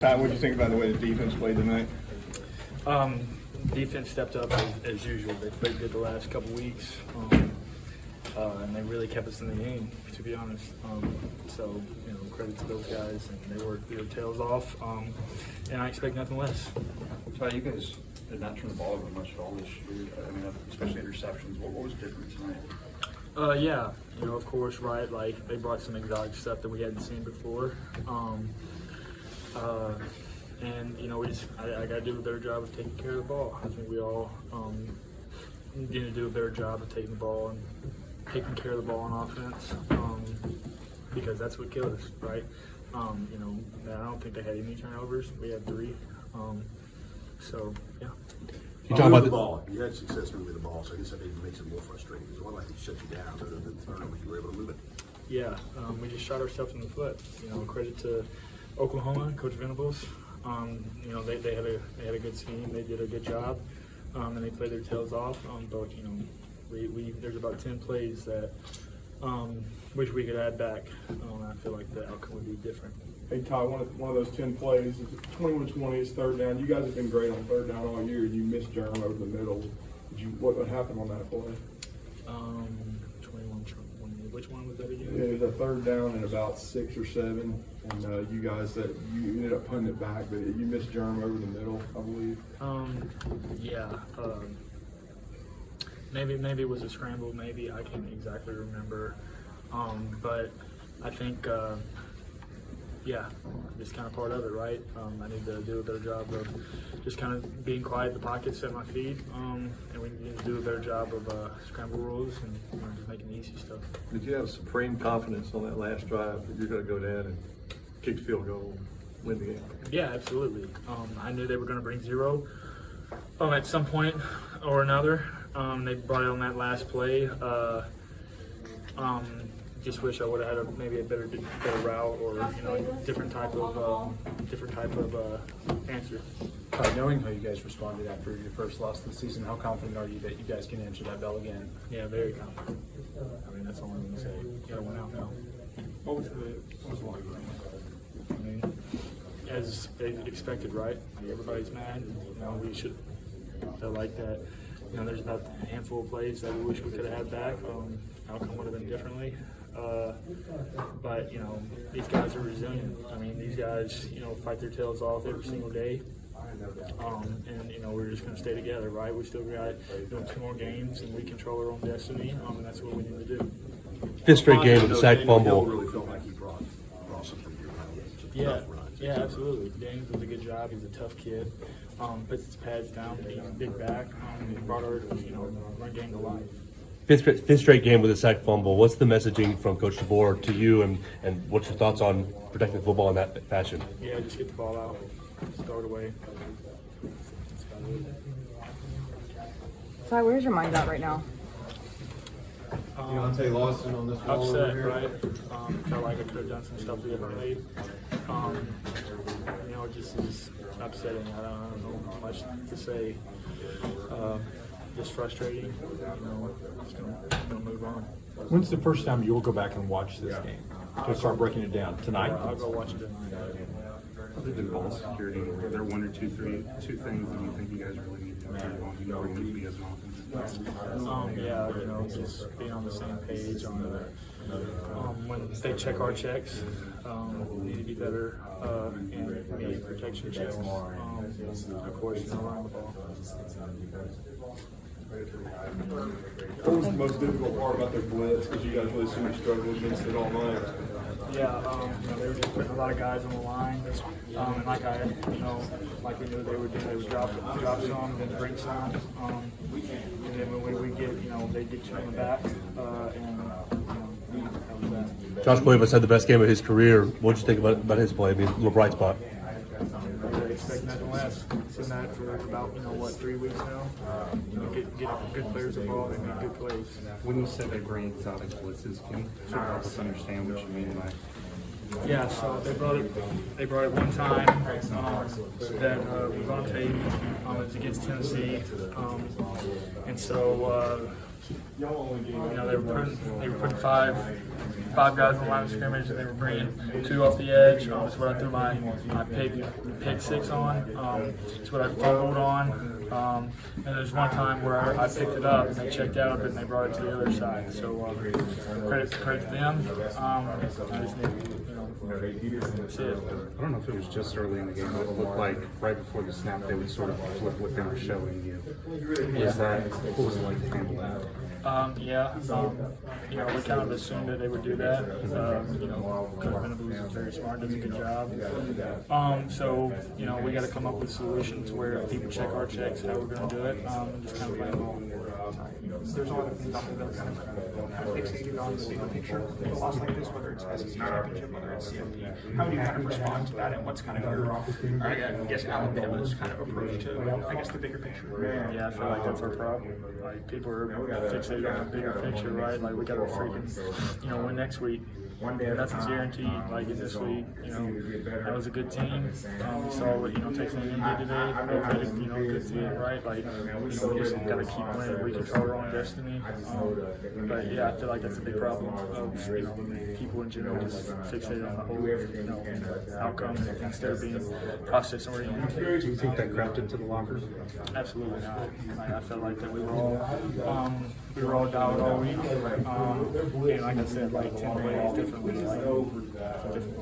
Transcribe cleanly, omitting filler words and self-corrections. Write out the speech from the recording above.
Ty, what did you think about the way the defense played tonight? Defense stepped up as usual. They played good the last couple weeks, and they really kept us in the game, to be honest. So, credit to those guys, and they worked their tails off, and I expect nothing less. Ty, you guys did not turn the ball over much at all this year. I mean, especially interceptions. What was different tonight? Yeah, of course, right? Like they brought some exotic stuff that we hadn't seen before. And I got to do a better job of taking care of the ball. I think we all need to do a better job of taking the ball and taking care of the ball on offense, because that's what killed us, right? I don't think they had any turnovers. We had 3. So yeah. You talk about the ball. You had success moving the ball, so I guess that maybe makes it more frustrating. It wasn't like it shut you down, other than turnovers. You were able to move it. Yeah, we just shot ourselves in the foot. Credit to Oklahoma, Coach Venables. They had a good scheme. They did a good job, and they played their tails off. But there's about 10 plays that wish we could add back. I feel like the outcome would be different. Hey, Ty, one of those 10 plays, 21-20, it's third down. You guys have been great on third down all year. You missed Jerem over the middle. What happened on that play? 21-20. Which one was that again? It was a third down and about 6 or 7, and you guys you ended up punting it back, but you missed Jerem over the middle, I believe. Maybe it was a scramble. Maybe I can't exactly remember. But I think. Just kind of part of it, right? I need to do a better job of just kind of being quiet in the pocket, set my feet, and we need to do a better job of scramble rules and just making the easy stuff. Did you have supreme confidence on that last drive that you're going to go down and kick the field goal and win the game? Yeah, absolutely. I knew they were going to bring 0 at some point or another. They brought it on that last play. Just wish I would have had maybe a better route or different type of answer. Knowing how you guys responded after your first loss of the season, how confident are you that you guys can answer that bell again? Yeah, very confident. I mean, that's all I'm going to say. You got to win out now. What was the line? I mean, as expected, right? Everybody's mad. We should feel like that. There's about a handful of plays that we wish we could have had back. Outcome would have been differently. But these guys are resilient. I mean, these guys, fight their tails off every single day. And we're just going to stay together, right? We still got 2 more games, and we control our own destiny. And that's what we need to do. 5th straight game with a sack fumble. Really felt like he brought something to your Yeah, yeah, absolutely. Daniels does a good job. He's a tough kid. Puts his pads down. He's a big back. He brought our run game to life. 5th straight game with a sack fumble. What's the messaging from Coach DeBoer to you, and what's your thoughts on protecting the football in that fashion? Yeah, just get the ball out, start away. That's about it. Ty, where's your mind at right now? Deontay Lawson on this ball over Upset, here. right? Felt like I could have done some stuff differently. It just is upsetting. I don't know much to say. Just frustrating. Just gonna move on. When's the first time you'll go back and watch this game to start breaking it down? Tonight? I'll go watch it tonight. Other than ball security, are there 1 or 2 things that you think you guys really need to improve on? Where you need to be as an offense? Just being on the same page on when they check our checks. We need to be better in media protection checks. Of course, running the ball. What was the most difficult part about their blitz? Because you guys really seem to struggle against it all night. Yeah, they were just putting a lot of guys on the line, and like we knew they would do, they would drop some, then bring some, and then when we get, they get 2 on the back, and that was that. Josh Cuevas had the best game of his career. What did you think about his play? I mean, a little bright spot. I really expect nothing less. Seen that for about 3 weeks now. Get good players involved and make good plays. When you said they bring exotic blitzes, can you sort of help us understand what you mean by Yeah, so they brought it one time that was on tape. It was against Tennessee, and so you know they were putting five guys on the line of scrimmage, and they were bringing 2 off the edge. That's what I threw my pick 6 on. It's what I fumbled on. And there's one time where I picked it up and they checked out of it and they brought it to the other side. So credit to them. I just need, see it. I don't know if it was just early in the game, but it looked like right before the snap they would sort of flip what they were showing you. What was it like to handle that? You know, we kind of assumed that they would do that. You know, Coach Venables is very smart, does a good job. So, you know, we got to come up with solutions where people check our checks, how we're going to do it, and just kind of play along. There's a lot of things out there that are kind of fixated on the bigger picture in a loss like this, whether it's SEC championship, whether it's CFP. How do you kind of respond to that, and what's kind of your, I guess, Alabama's kind of approach to, I guess, the bigger picture? Yeah, I feel like that's our problem. Like, people are fixated on the bigger picture, right? Like, we got to freaking, you know, win next week. Nothing's guaranteed. Like in this week, you know, that was a good team. We saw what, you know, Texas A&M did today. They played, you know, a good team, right? Like, you know, we just got to keep winning. We control our own destiny. But yeah, I feel like that's a big problem of, you know, people in general just fixated on the whole, you know, outcome instead of being process oriented. Do you think that crept into the locker room? Absolutely not. Like, I felt like that we were all dialed all week. And like I said, like 10 plays differently, like different.